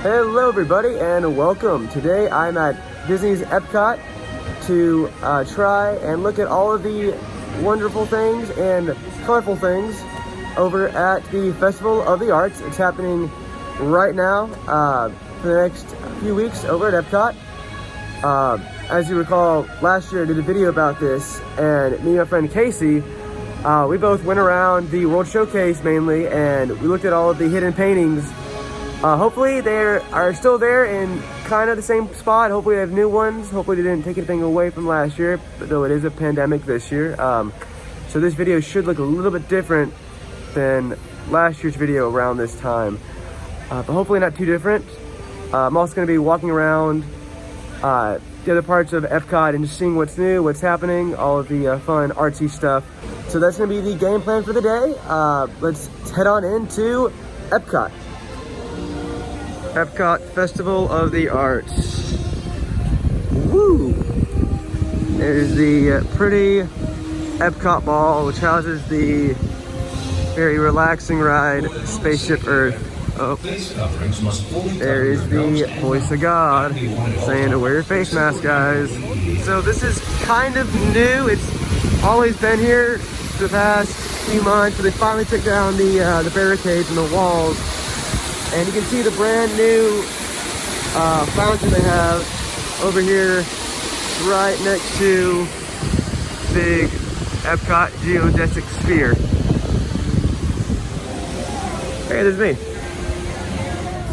Hello everybody and welcome. Today I'm at Disney's Epcot to try and look at all of the wonderful things and colorful things over at the Festival of the Arts. It's happening right now for the next few weeks over at Epcot. As you recall, last year I did a video about this, and me and my friend Casey, we both went around the World Showcase mainly, and we looked at all of the hidden paintings. Hopefully they are still there in kind of the same spot. Hopefully they have new ones. Hopefully they didn't take anything away from last year, but though it is a pandemic this year. So this video should look a little bit different than last year's video around this time. But hopefully not too different. I'm also going to be walking around the other parts of Epcot and just seeing what's new, what's happening, all of the fun artsy stuff. So that's going to be the game plan for the day. Let's head on into Epcot. Epcot Festival of the Arts. Woo! There's the pretty Epcot ball, which houses the very relaxing ride, Spaceship Earth. Oh, there is the voice of God saying to wear your face mask, guys. So this is kind of new. It's always been here for the past few months, but they finally took down the barricades and the walls. And you can see the brand new fountain they have over here right next to big Epcot geodesic sphere. Hey, there's me.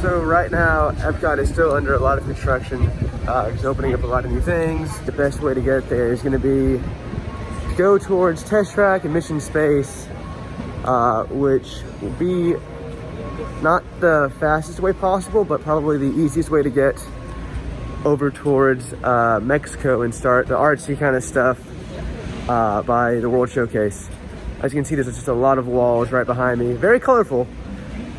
So right now, Epcot is still under a lot of construction. It's opening up a lot of new things. The best way to get there is going to be to go towards Test Track and Mission Space, which will be not the fastest way possible, but probably the easiest way to get over towards Mexico and start the artsy kind of stuff by the World Showcase. As you can see, there's just a lot of walls right behind me. Very colorful,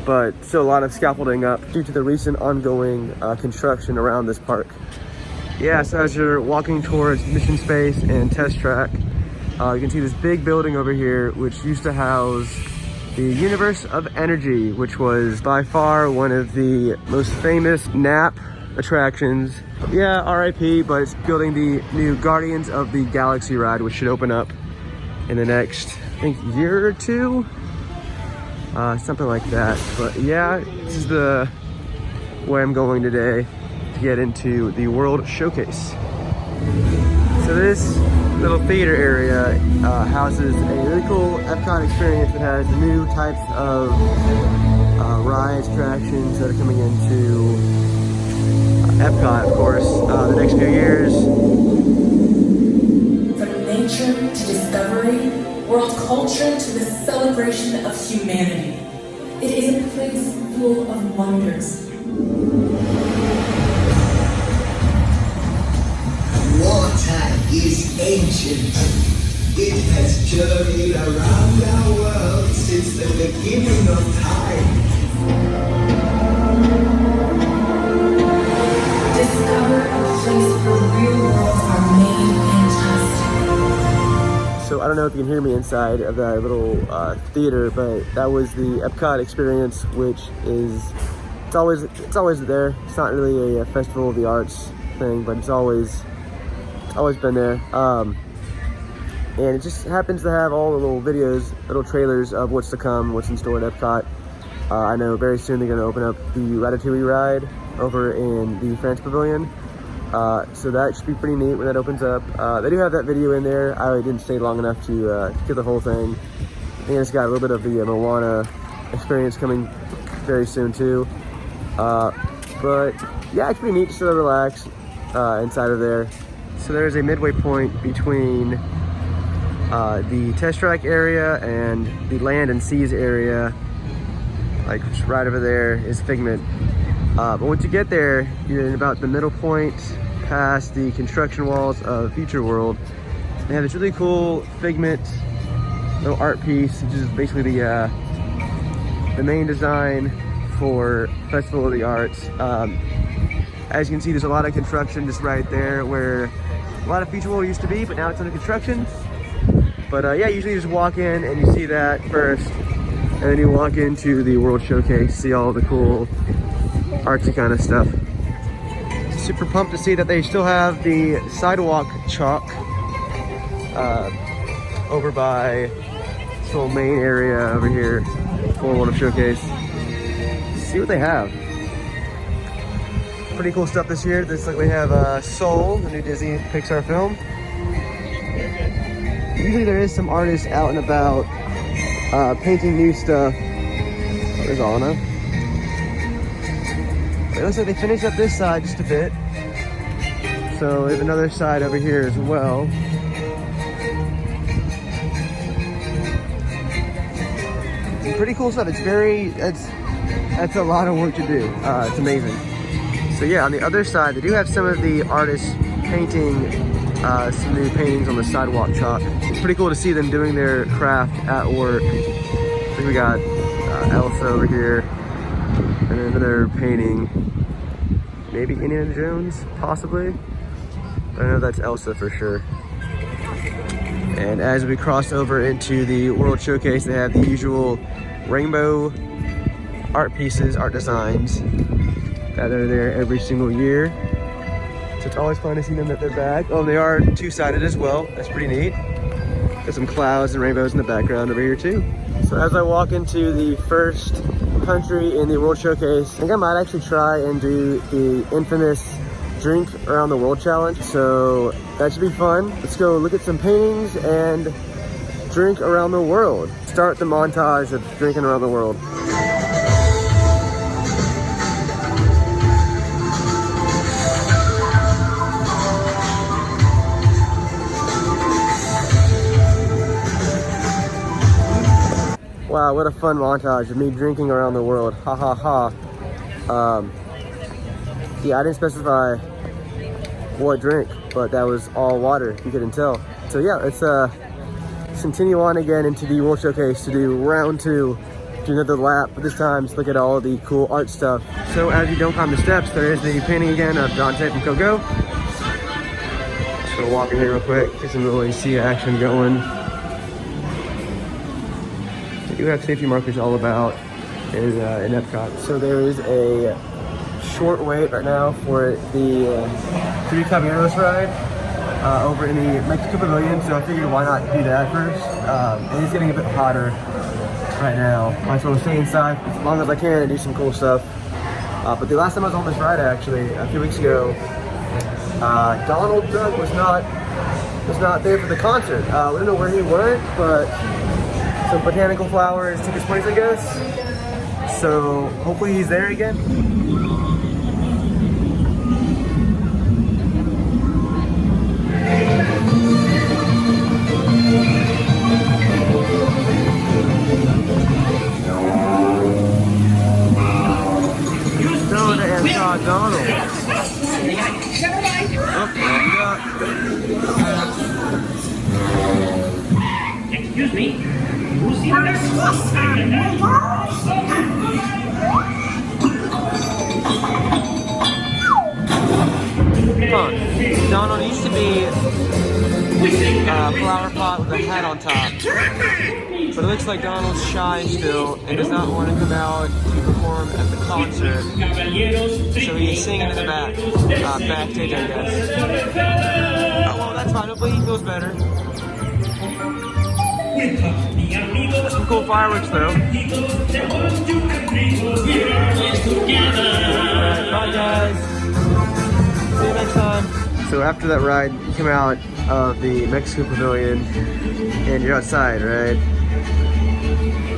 but still a lot of scaffolding up due to the recent ongoing construction around this park. Yeah, so as you're walking towards Mission Space and Test Track, you can see this big building over here, which used to house the Universe of Energy, which was by far one of the most famous nap attractions. Yeah, RIP, but it's building the new Guardians of the Galaxy ride, which should open up in the next, I think, year or two. Something like that. But yeah, this is the where I'm going today to get into the World Showcase. So this little theater area houses a really cool Epcot experience that has new types of rides, attractions that are coming into Epcot, of course, the next few years. From nature to discovery, world culture to the celebration of humanity. It is a place full of wonders. Water is ancient. It has journeyed around our world since the beginning of time. Discover a place where real worlds are made fantastic. So I don't know if you can hear me inside of that little theater, but that was the Epcot experience, which is, it's always there. It's not really a Festival of the Arts thing, but it's always been there. And it just happens to have all the little videos, little trailers of what's to come, what's in store at Epcot. I know very soon they're going to open up the Ratatouille ride over in the France Pavilion. So that should be pretty neat when that opens up. They do have that video in there. I didn't stay long enough to get the whole thing. I think it's got a little bit of the Moana experience coming very soon too. But yeah, it's pretty neat to sort of relax inside of there. So there's a midway point between the Test Track area and the Land and Seas area. Like right over there is Figment. But once you get there, you're in about the middle point past the construction walls of Future World. They have this really cool Figment little art piece, which is basically the main design for Festival of the Arts. As you can see, there's a lot of construction just right there where a lot of Future World used to be, but now it's under construction. But yeah, usually you just walk in and you see that first, and then you walk into the World Showcase, see all the cool artsy kind of stuff. Super pumped to see that they still have the sidewalk chalk over by this little main area over here for World of Showcase. See what they have. Pretty cool stuff this year. This like we have Soul, the new Disney Pixar film. Usually there is some artists out and about painting new stuff. Oh, there's Anna. It looks like they finished up this side just a bit. So we have another side over here as well. Some pretty cool stuff. That's a lot of work to do. It's amazing. So yeah, on the other side, they do have some of the artists painting some new paintings on the sidewalk chalk. It's pretty cool to see them doing their craft at work. I think we got Elsa over here, and then another painting. Maybe Indiana Jones, possibly. But I know that's Elsa for sure. And as we cross over into the World Showcase, they have the usual rainbow art pieces, art designs that are there every single year. So it's always fun to see them at their back. Oh, they are two-sided as well. That's pretty neat. Got some clouds and rainbows in the background over here too. So as I walk into the first country in the World Showcase, I think I might actually try and do the infamous Drink Around the World challenge. So that should be fun. Let's go look at some paintings and drink around the world. Start the montage of drinking around the world. Wow, what a fun montage of me drinking around the world. Ha ha ha. Yeah, I didn't specify what drink, but that was all water, if you couldn't tell. So yeah, let's continue on again into the World Showcase to do round 2, do another lap, but this time let's look at all the cool art stuff. So as you don't climb the steps, there is the painting again of Dante from Coco. Just gonna walk in here real quick, get some little AC action going. We do have safety markers all about in Epcot. So there is a short wait right now for the Three Caballeros ride over in the Mexico Pavilion, so I figured why not do that first. It is getting a bit hotter right now. Might as well stay inside as long as I can and do some cool stuff. But the last time I was on this ride, actually, a few weeks ago, Donald Duck was not there for the concert. We don't know where he went, but some botanical flowers took his place, I guess. So hopefully he's there again. Soda and Donald. Excuse me. Who's the other? Donald used to be a flower pot with a hat on top, but it looks like Donald's shy still and does not want to come out to perform at the concert, so he's singing in the backstage, I guess. Oh well, that's fine. Hopefully he feels better. Some cool fireworks though. Alright, bye guys. See you next time. So after that ride, you come out of the Mexico Pavilion and you're outside, right?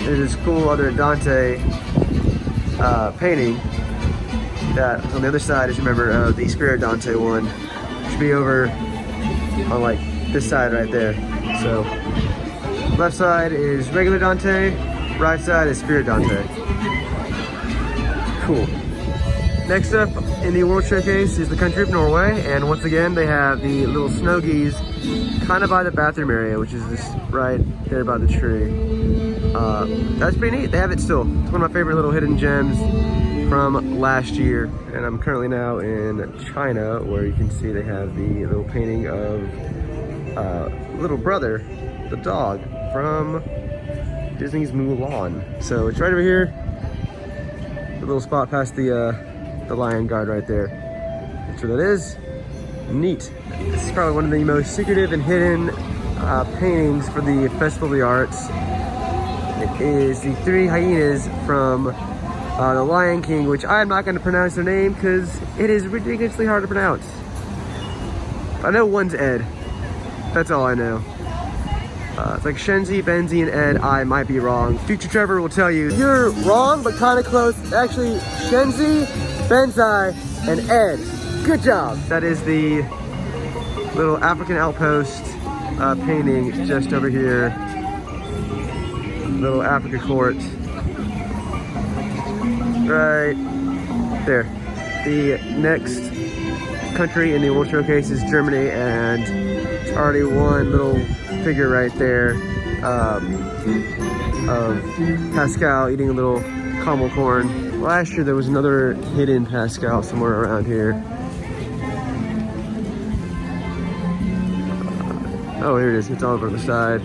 There's this cool other Dante painting that on the other side, as you remember, the Spirit Dante one. Should be over on like this side right there. So left side is regular Dante, right side is Spirit Dante. Cool. Next up in the World Showcase is the country of Norway, and once again they have the little snow geese kind of by the bathroom area, which is just right there by the tree. That's pretty neat. They have it still. It's one of my favorite little hidden gems from last year, and I'm currently now in China, where you can see they have the little painting of little brother, the dog, from Disney's Mulan. So it's right over here, the little spot past the the lion guard right there. That's what that is. Neat. This is probably one of the most secretive and hidden paintings for the Festival of the Arts. It is the 3 hyenas from The Lion King, which I'm not going to pronounce their name because it is ridiculously hard to pronounce. I know one's Ed. That's all I know. It's like Shenzi, Benzi, and Ed. I might be wrong. Future Trevor will tell you you're wrong, but kind of close. It's actually Shenzi, Benzai, and Ed. Good job. That is the little African outpost painting just over here. Little Africa court. Right there. The next country in the World Showcase is Germany, and it's already one little figure right there of Pascal eating a little caramel corn. Last year there was another hidden Pascal somewhere around here. Oh, here it is. It's all over the side.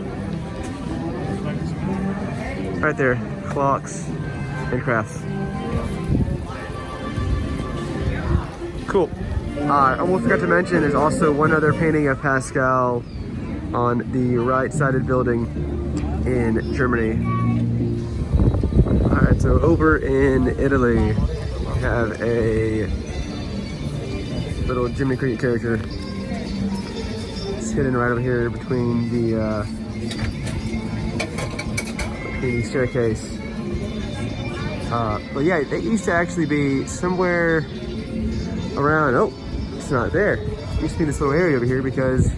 Right there. Clocks and crafts. Cool. I almost forgot to mention there's also one other painting of Pascal on the right-sided building in Germany. Alright, so over in Italy, we have a little Jiminy Cricket character. It's hidden right over here between the staircase. But yeah, they used to actually be somewhere around, oh, it's not there. It used to be this little area over here because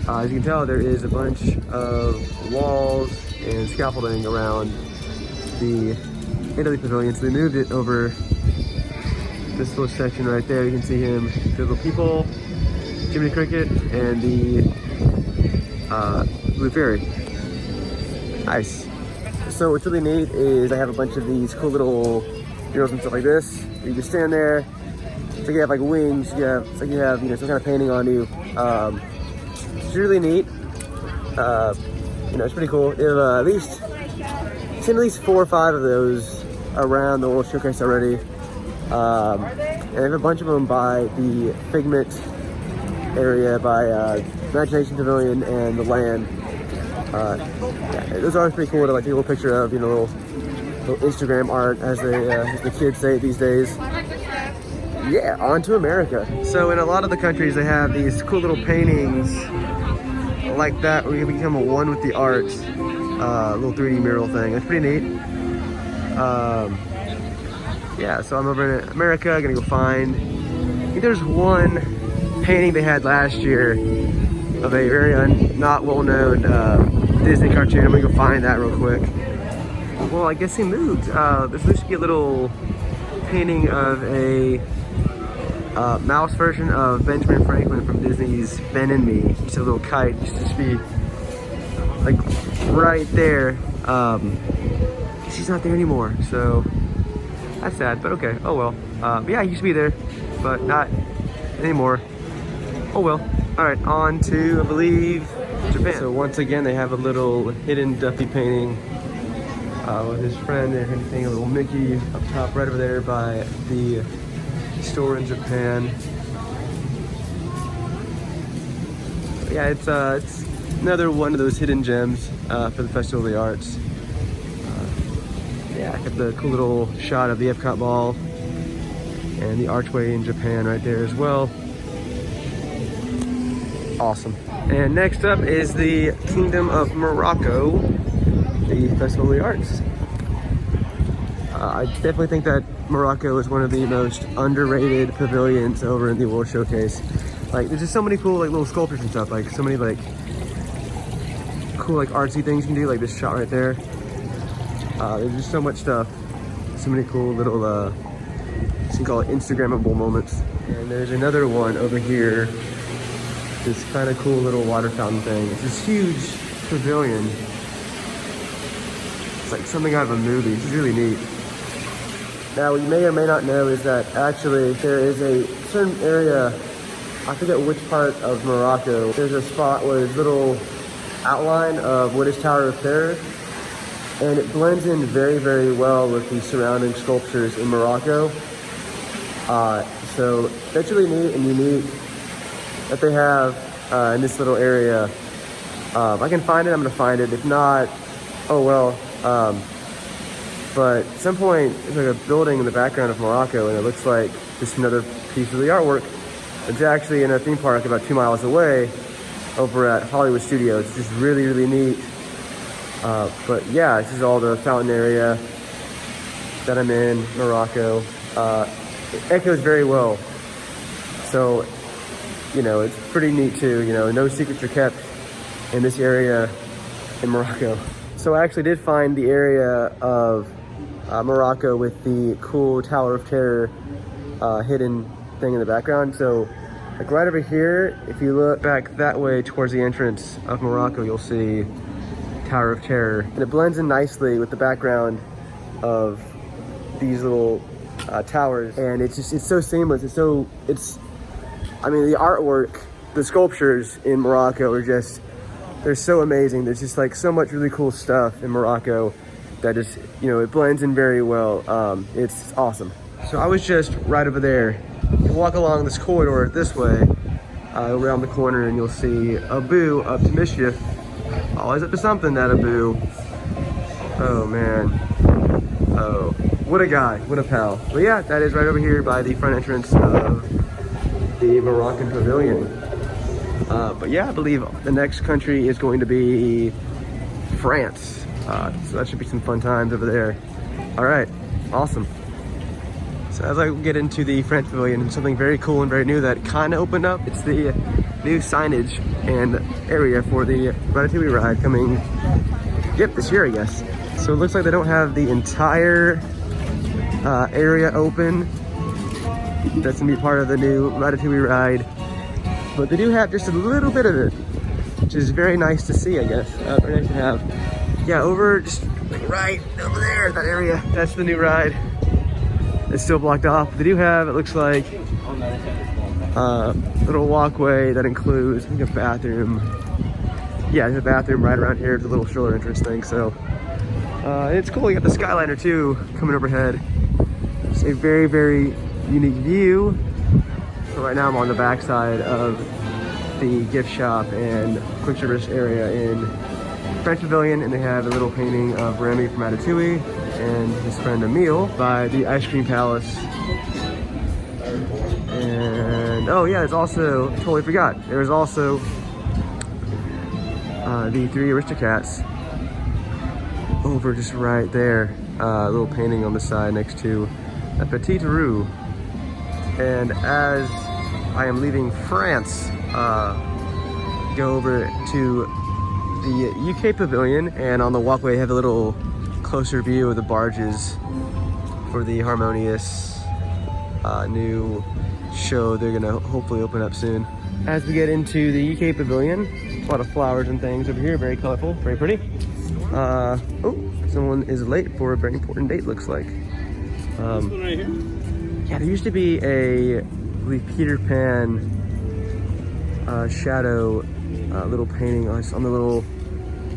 as you can tell, there is a bunch of walls and scaffolding around the Italy pavilion. So they moved it over this little section right there. You can see him, the little people, Jiminy Cricket, and the Blue Fairy. Nice. So what's really neat is I have a bunch of these cool little murals and stuff like this. You just stand there. It's like you have like wings. It's like you have some kind of painting on you. It's really neat. It's pretty cool. They have I've seen at least 4 or 5 of those around the World Showcase already. And I have a bunch of them by the Figment area, by Imagination Pavilion and the Land. Yeah, those are pretty cool to like take a little picture of, little Instagram art, as the kids say these days. Yeah, on to America. So in a lot of the countries, they have these cool little paintings like that where you become one with the art. Little 3D mural thing. That's pretty neat. Yeah, so I'm over in America, gonna go find, I think there's one painting they had last year of a very not well-known Disney cartoon. I'm gonna go find that real quick. Well, I guess he moved. There's supposed to be a little painting of a mouse version of Benjamin Franklin from Disney's Ben and Me. Just a little kite, used to be like right there. She's not there anymore, so that's sad, but okay, oh well. But yeah, he used to be there, but not anymore. Oh well. All right, on to, I believe, Japan. So once again, they have a little hidden Duffy painting with his friend. They're painting a little Mickey up top right over there by the store in Japan. Yeah, it's another one of those hidden gems for the Festival of the Arts. Yeah, I got the cool little shot of the Epcot ball and the archway in Japan right there as well. Awesome. And next up is the Kingdom of Morocco, the Festival of the Arts. I definitely think that Morocco is one of the most underrated pavilions over in the World Showcase. Like, there's just so many cool like little sculptures and stuff. Like, so many like cool like artsy things you can do. Like this shot right there. There's just so much stuff. So many cool little you can call it Instagrammable moments. And there's another one over here. This kind of cool little water fountain thing. It's this huge pavilion. It's like something out of a movie. It's really neat. Now, what you may or may not know is that actually there is a certain area, I forget which part of Morocco, there's a spot where there's a little outline of what is Tower of Terror, and it blends in very, very well with the surrounding sculptures in Morocco. So that's really neat and unique that they have in this little area. If I can find it, I'm gonna find it. If not, oh well. But at some point, there's like a building in the background of Morocco, and it looks like just another piece of the artwork. It's actually in a theme park about 2 miles away over at Hollywood Studios. It's just really, really neat. But yeah, this is all the fountain area that I'm in, Morocco. It echoes very well. So, you know, it's pretty neat too. You know, no secrets are kept in this area in Morocco. So I actually did find the area of Morocco with the cool Tower of Terror hidden thing in the background. So like right over here, if you look back that way towards the entrance of Morocco, you'll see Tower of Terror. And it blends in nicely with the background of these little towers. And it's so seamless. I mean, the artwork, the sculptures in Morocco are just, they're so amazing. There's just like so much really cool stuff in Morocco that is, you know, it blends in very well. It's awesome. So I was just right over there. You walk along this corridor this way, around the corner, and you'll see Abu up to mischief. Always up to something, that Abu. Oh man. Oh, what a guy, what a pal. But yeah, that is right over here by the front entrance of the Moroccan Pavilion. But yeah, I believe the next country is going to be France. So that should be some fun times over there. All right, awesome. So as I get into the French Pavilion, something very cool and very new that kind of opened up. It's the new signage and area for the Ratatouille ride coming, this year, I guess. So it looks like they don't have the entire area open. That's gonna be part of the new Ratatouille ride. But they do have just a little bit of it, which is very nice to see, I guess. Very nice to have. Yeah, just right over there, that area, that's the new ride. It's still blocked off. They do have, it looks like, a little walkway that includes, I think, a bathroom. Yeah, there's a bathroom right around here, the little stroller entrance thing. So it's cool. You got the Skyliner too coming overhead. It's a very, very unique view. So right now I'm on the back side of the gift shop and quick service area in French Pavilion, and they have a little painting of Remy from Ratatouille and his friend Emile by the Ice Cream Palace. And oh yeah, there's also, totally forgot, there's also the Three Aristocats over just right there. A little painting on the side next to a Petite Rue. And as I am leaving France, go over to the UK Pavilion, and on the walkway have a little closer view of the barges for the Harmonious new show they're gonna hopefully open up soon. As we get into the UK Pavilion, a lot of flowers and things over here, very colorful, very pretty. Oh, someone is late for a very important date, looks like. This one right here? Yeah, there used to be I believe, Peter Pan shadow little painting on the little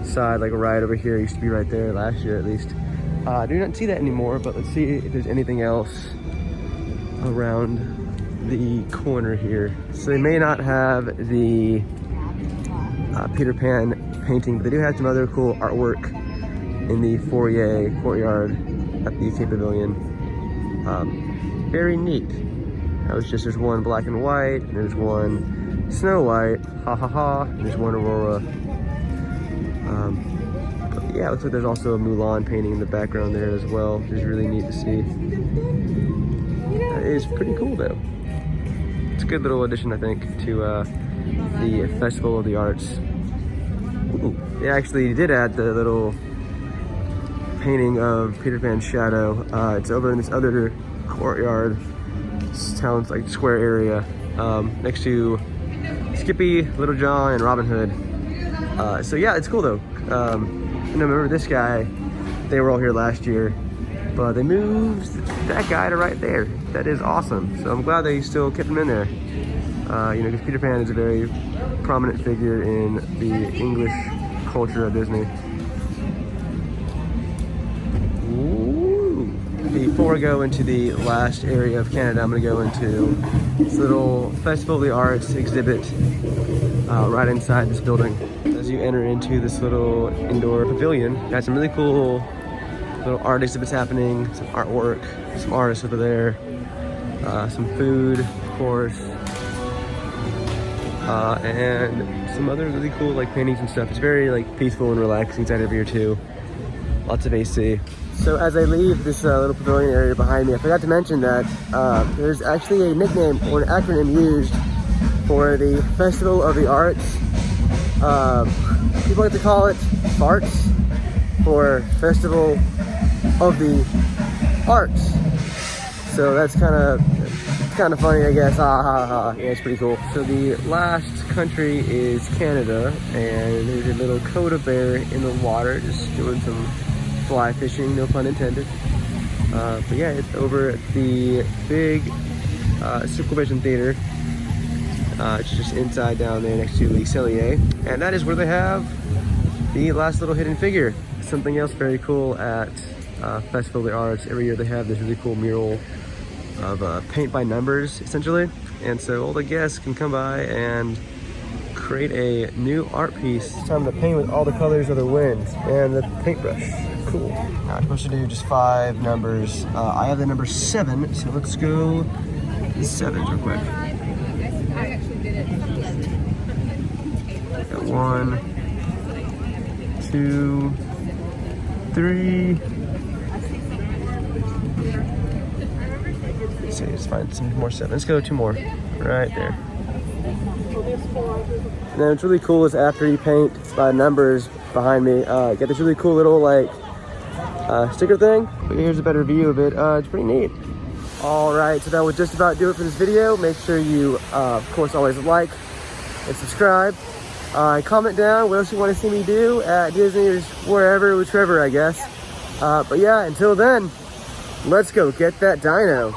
side, like right over here. It used to be right there last year at least. I do not see that anymore, but let's see if there's anything else around the corner here. So they may not have the Peter Pan painting, but they do have some other cool artwork in the foyer courtyard at the UK Pavilion. Very neat. There's one black and white, and there's one Snow White, ha ha ha, and there's one Aurora. But yeah, it looks like there's also a Mulan painting in the background there as well, which is really neat to see. That is pretty cool though. It's a good little addition, I think, to the Festival of the Arts. Ooh, they actually did add the little painting of Peter Pan's shadow. It's over in this other courtyard, this town's like square area, next to Skippy, Little John, and Robin Hood. So yeah, it's cool though. And I remember this guy, they were all here last year, but they moved that guy to right there. That is awesome. So I'm glad they still kept him in there. You know, because Peter Pan is a very prominent figure in the English culture of Disney. Ooh, before I go into the last area of Canada, I'm gonna go into this little Festival of the Arts exhibit right inside this building. As you enter into this little indoor pavilion, got some really cool little art exhibits happening, some artwork, some artists over there, some food, of course, and some other really cool like paintings and stuff. It's very like peaceful and relaxing inside over here too. Lots of AC. So as I leave this little pavilion area behind me, I forgot to mention that there's actually a nickname or an acronym used for the Festival of the Arts. People like to call it FARTS, for Festival of the Arts. So that's kind of funny, I guess. Ha ha ha. Yeah, it's pretty cool. So the last country is Canada, and there's a little Coda bear in the water just doing some fly fishing, no pun intended. But yeah, it's over at the big Circle Vision Theater. It's just inside down there next to the Cellier, and that is where they have the last little hidden figure. Something else very cool at Festival of the Arts. Every year they have this really cool mural of paint by numbers, essentially, and so all the guests can come by and create a new art piece. It's time to paint with all the colors of the wind and the paintbrush. Cool. Now I'm supposed to do just 5 numbers. I have the number 7, so let's go the 7s real quick. Got 1, 2, 3. Let's see, let's find some more 7. Let's go 2 more. Right there. And then what's really cool is after you paint by numbers behind me, you get this really cool little like sticker thing. But here's a better view of it. It's pretty neat. All right, so that would just about do it for this video. Make sure you, of course, always like and subscribe. Comment down what else you want to see me do at Disney or wherever, whichever, I guess. But yeah, until then, let's go get that dino.